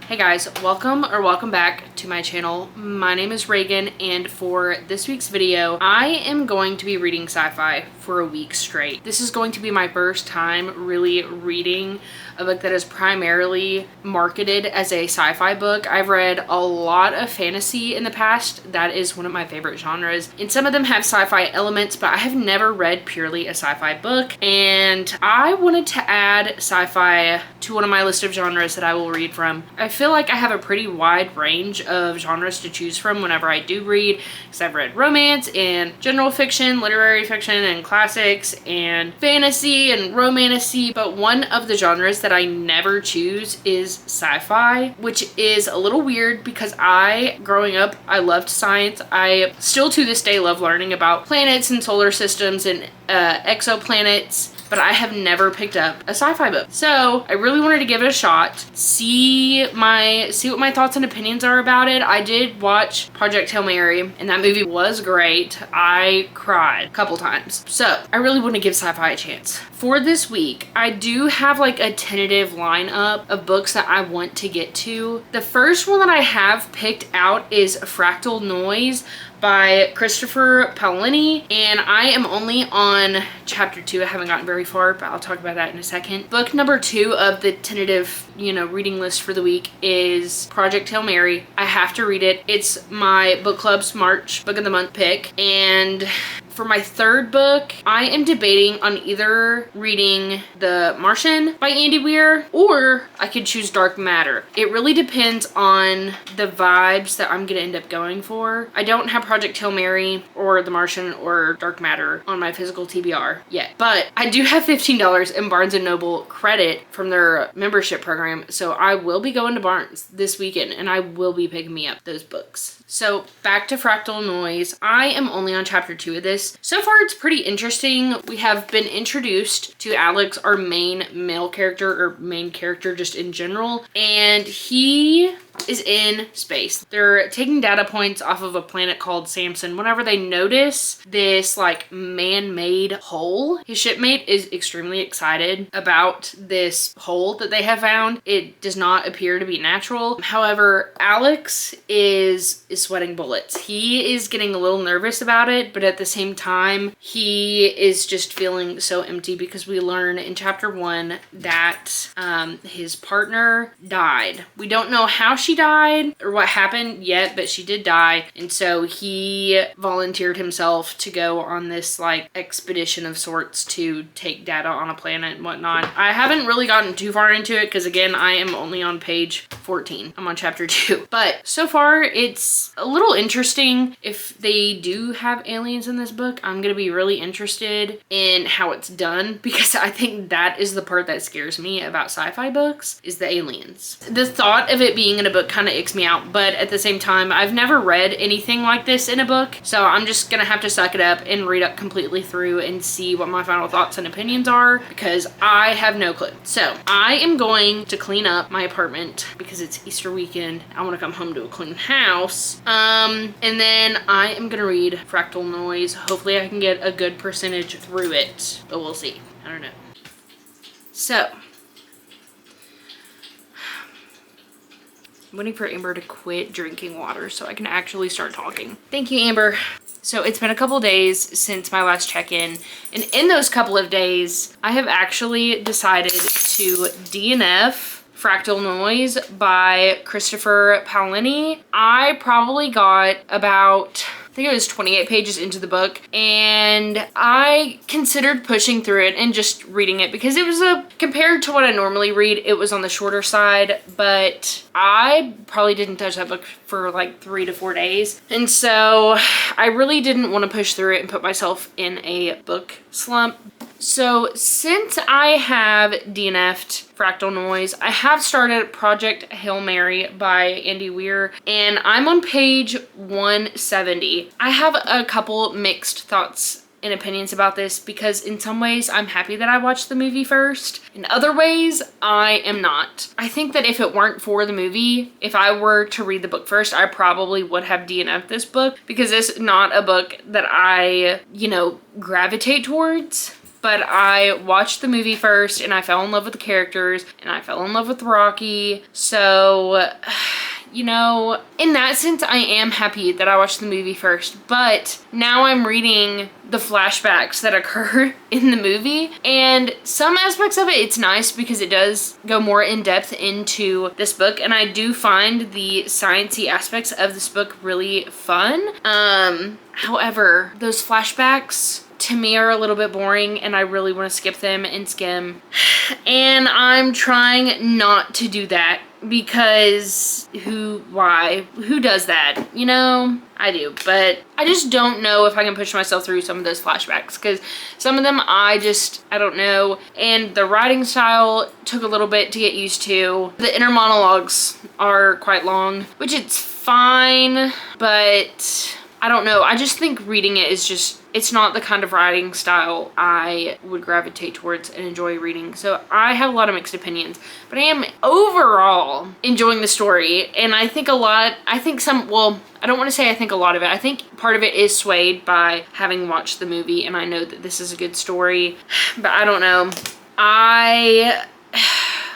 Hey guys, welcome back to my channel. My name is Reagan, and for this week's video, I am going to be reading sci-fi for a week straight. This is going to be my first time really reading a book that is primarily marketed as a sci-fi book. I've read a lot of fantasy in the past. That is one of my favorite genres, and some of them have sci-fi elements, but I have never read purely a sci-fi book, and I wanted to add sci-fi to one of my list of genres that I will read from. I feel like I have a pretty wide range of genres to choose from whenever I do read, because I've read romance and general fiction, literary fiction, and classics, and fantasy and romantasy, but one of the genres that I never choose is sci-fi, which is a little weird because growing up, I loved science. I still to this day love learning about planets and solar systems and exoplanets, but I have never picked up a sci-fi book. So I really wanted to give it a shot, see what my thoughts and opinions are about it. I did watch Project Hail Mary, and that movie was great. I cried a couple times. So I really want to give sci-fi a chance. For this week, I do have like a tentative lineup of books that I want to get to. The first one that I have picked out is Fractal Noise by Christopher Paolini, and I am only on chapter 2. I haven't gotten very far, but I'll talk about that in a second. Book number 2 of the tentative, reading list for the week is Project Hail Mary. I have to read it. It's my book club's March book of the month pick, and for my third book, I am debating on either reading The Martian by Andy Weir, or I could choose Dark Matter. It really depends on the vibes that I'm gonna end up going for. I don't have Project Hail Mary or The Martian or Dark Matter on my physical TBR yet, but I do have $15 in Barnes & Noble credit from their membership program, so I will be going to Barnes this weekend, and I will be picking me up those books. So back to Fractal Noise. I am only on chapter 2 of this. So far, it's pretty interesting. We have been introduced to Alex, our main male character, or main character just in general, and he is in space. They're taking data points off of a planet called Samson. Whenever they notice this like man-made hole, his shipmate is extremely excited about this hole that they have found. It does not appear to be natural. However, Alex is sweating bullets. He is getting a little nervous about it, but at the same time, he is just feeling so empty because we learn in chapter 1 that his partner died. We don't know how she died or what happened yet, but she did die, and so he volunteered himself to go on this like expedition of sorts to take data on a planet and whatnot. I haven't really gotten too far into it because again, I am only on page 14. I'm on chapter 2, but so far it's a little interesting. If they do have aliens in this book, I'm gonna be really interested in how it's done, because I think that is the part that scares me about sci-fi books, is the aliens. The thought of it being in a book kind of icks me out, but at the same time, I've never read anything like this in a book, so I'm just gonna have to suck it up and read it completely through and see what my final thoughts and opinions are, because I have no clue. So I am going to clean up my apartment because it's Easter weekend. I want to come home to a clean house, and then I am gonna read Fractal Noise. Hopefully I can get a good percentage through it, but we'll see. I don't know. So I'm waiting for Amber to quit drinking water so I can actually start talking. Thank you, Amber. So it's been a couple days since my last check-in, and in those couple of days, I have actually decided to DNF Fractal Noise by Christopher Paolini. I probably got about, I think it was 28 pages into the book, and I considered pushing through it and just reading it because it was compared to what I normally read, it was on the shorter side, but I probably didn't touch that book for like 3 to 4 days. And so I really didn't want to push through it and put myself in a book slump. So since I have DNF'd Fractal Noise, I have started Project Hail Mary by Andy Weir, and I'm on page 170. I have a couple mixed thoughts and opinions about this because in some ways I'm happy that I watched the movie first. In other ways, I am not. I think that if it weren't for the movie, if I were to read the book first, I probably would have DNF'd this book because it's not a book that I, gravitate towards. but I watched the movie first and I fell in love with the characters and I fell in love with Rocky. So, you know, in that sense, I am happy that I watched the movie first, but now I'm reading the flashbacks that occur in the movie, and some aspects of it, it's nice because it does go more in depth into this book, and I do find the sciencey aspects of this book really fun. However, those flashbacks to me are a little bit boring and I really want to skip them and skim. And I'm trying not to do that because who does that? You know, I do, but I just don't know if I can push myself through some of those flashbacks because some of them I don't know. And the writing style took a little bit to get used to. The inner monologues are quite long, which it's fine, but I don't know. I just think reading it is just, it's not the kind of writing style I would gravitate towards and enjoy reading. So I have a lot of mixed opinions, but I am overall enjoying the story. And I think I don't want to say I think a lot of it. I think part of it is swayed by having watched the movie and I know that this is a good story, but I don't know.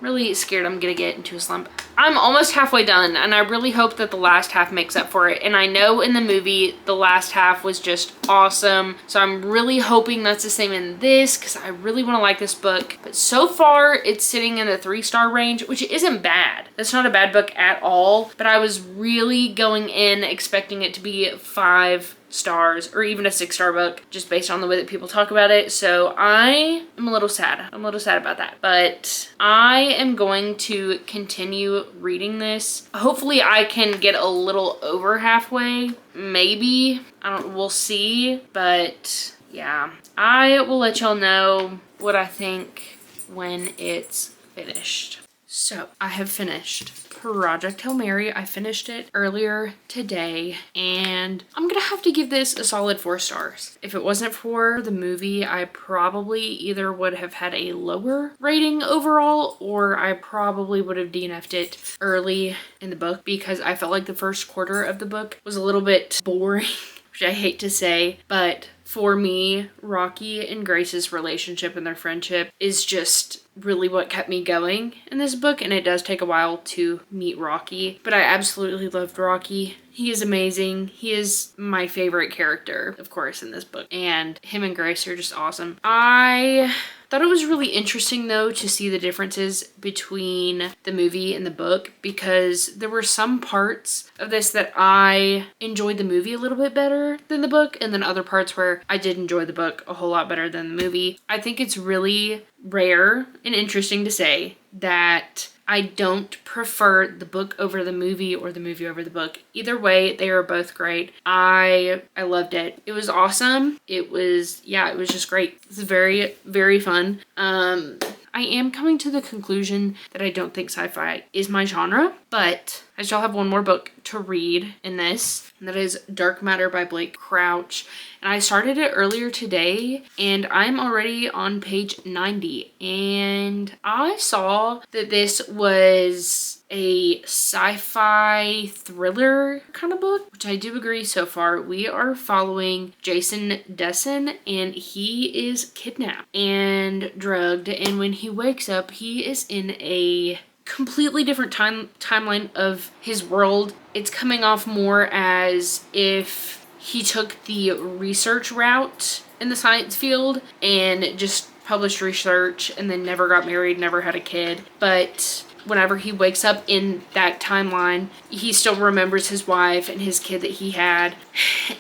Really scared I'm gonna get into a slump. I'm almost halfway done and I really hope that the last half makes up for it. And I know in the movie, the last half was just awesome. So I'm really hoping that's the same in this because I really want to like this book. But so far it's sitting in the 3-star range, which isn't bad. That's not a bad book at all, but I was really going in expecting it to be 5 stars or even a 6-star book just based on the way that people talk about it. So I am a little sad. I'm a little sad about that, but I am going to continue reading this. Hopefully I can get a little over halfway, maybe. We'll see, but yeah, I will let y'all know what I think when it's finished. So I have finished Project Hail Mary. I finished it earlier today and I'm gonna have to give this a solid 4 stars. If it wasn't for the movie, I probably either would have had a lower rating overall or I probably would have DNF'd it early in the book because I felt like the first quarter of the book was a little bit boring, which I hate to say, but for me, Rocky and Grace's relationship and their friendship is just really what kept me going in this book, and it does take a while to meet Rocky, but I absolutely loved Rocky. He is amazing. He is my favorite character, of course, in this book, and him and Grace are just awesome. I thought it was really interesting though to see the differences between the movie and the book because there were some parts of this that I enjoyed the movie a little bit better than the book and then other parts where I did enjoy the book a whole lot better than the movie. I think it's really rare and interesting to say that I don't prefer the book over the movie or the movie over the book. Either way, they are both great. I loved it. It was awesome. It was just great. It was very, very fun. I am coming to the conclusion that I don't think sci-fi is my genre, but I still have one more book to read in this, and that is Dark Matter by Blake Crouch. And I started it earlier today, and I'm already on page 90, and I saw that this was a sci-fi thriller kind of book, which I do agree so far. We are following Jason Dessen, and he is kidnapped and drugged, and when he wakes up, he is in a completely different timeline of his world. It's coming off more as if he took the research route in the science field and just published research and then never got married, never had a kid. But whenever he wakes up in that timeline, he still remembers his wife and his kid that he had.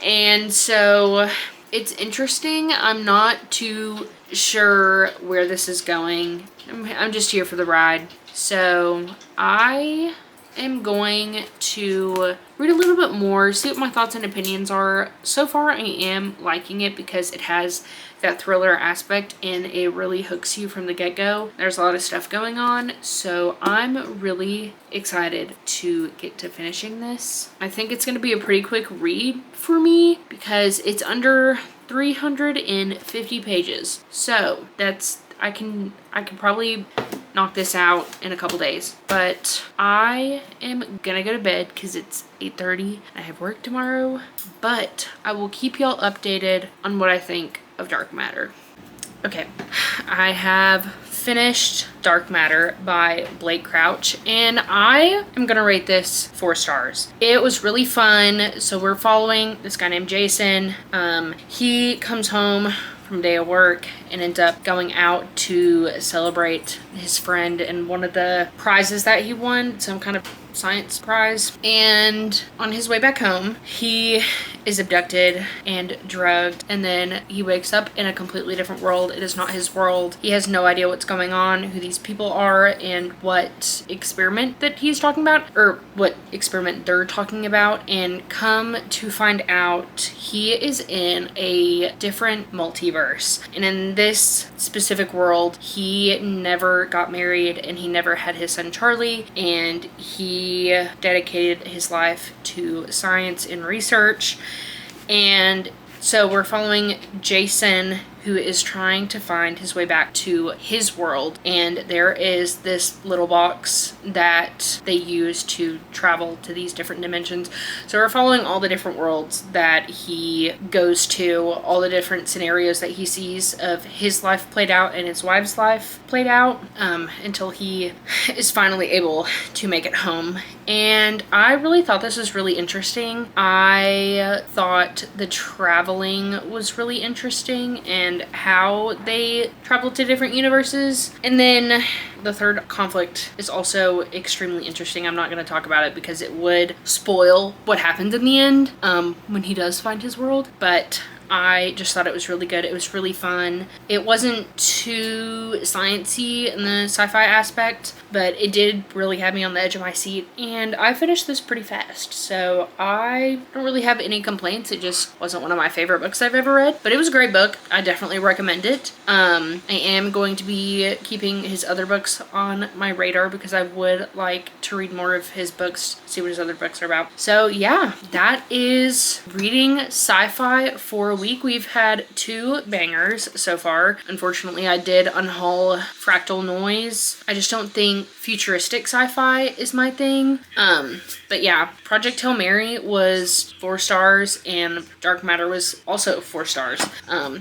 And so it's interesting. I'm not too sure where this is going. I'm just here for the ride. So I am going to read a little bit more, see what my thoughts and opinions are. So far I am liking it because it has that thriller aspect and it really hooks you from the get-go. There's a lot of stuff going on, so I'm really excited to get to finishing this. I think it's going to be a pretty quick read for me because it's under 350 pages. So I can probably knock this out in a couple days, but I am gonna go to bed because it's 8:30 and I have work tomorrow, but I will keep y'all updated on what I think of Dark Matter. Okay, I have finished Dark Matter by Blake Crouch, and I am gonna rate this 4 stars. It was really fun. So we're following this guy named Jason. He comes home from a day of work and ends up going out to celebrate his friend and one of the prizes that he won, some kind of science prize. And on his way back home, he is abducted and drugged, and then he wakes up in a completely different world. It is not his world. He has no idea what's going on, who these people are, and what experiment that he's talking about, or what experiment they're talking about. And come to find out, he is in a different multiverse, and in this specific world, he never got married and he never had his son Charlie, and he dedicated his life to science and research. And so we're following Jason, who is trying to find his way back to his world, and there is this little box that they use to travel to these different dimensions. So we're following all the different worlds that he goes to, all the different scenarios that he sees of his life played out and his wife's life played out, until he is finally able to make it home. And I really thought this was really interesting. I thought the traveling was really interesting, and how they travel to different universes. And then the third conflict is also extremely interesting. I'm not going to talk about it because it would spoil what happens in the end when he does find his world. But I just thought it was really good. It was really fun. It wasn't too sciencey in the sci-fi aspect, but it did really have me on the edge of my seat, and I finished this pretty fast. So I don't really have any complaints. It just wasn't one of my favorite books I've ever read, but it was a great book. I definitely recommend it. I am going to be keeping his other books on my radar because I would like to read more of his books, see what his other books are about. So yeah, that is reading sci-fi for a week. We've had 2 bangers so far. Unfortunately, I did unhaul Fractal Noise. I just don't think futuristic sci-fi is my thing. But yeah, Project Hail Mary was 4 stars, and Dark Matter was also 4 stars.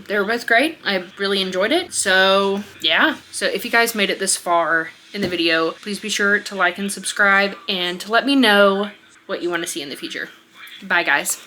They were both great. I really enjoyed it. So yeah, so if you guys made it this far in the video, please be sure to like and subscribe, and to let me know what you want to see in the future. Bye guys.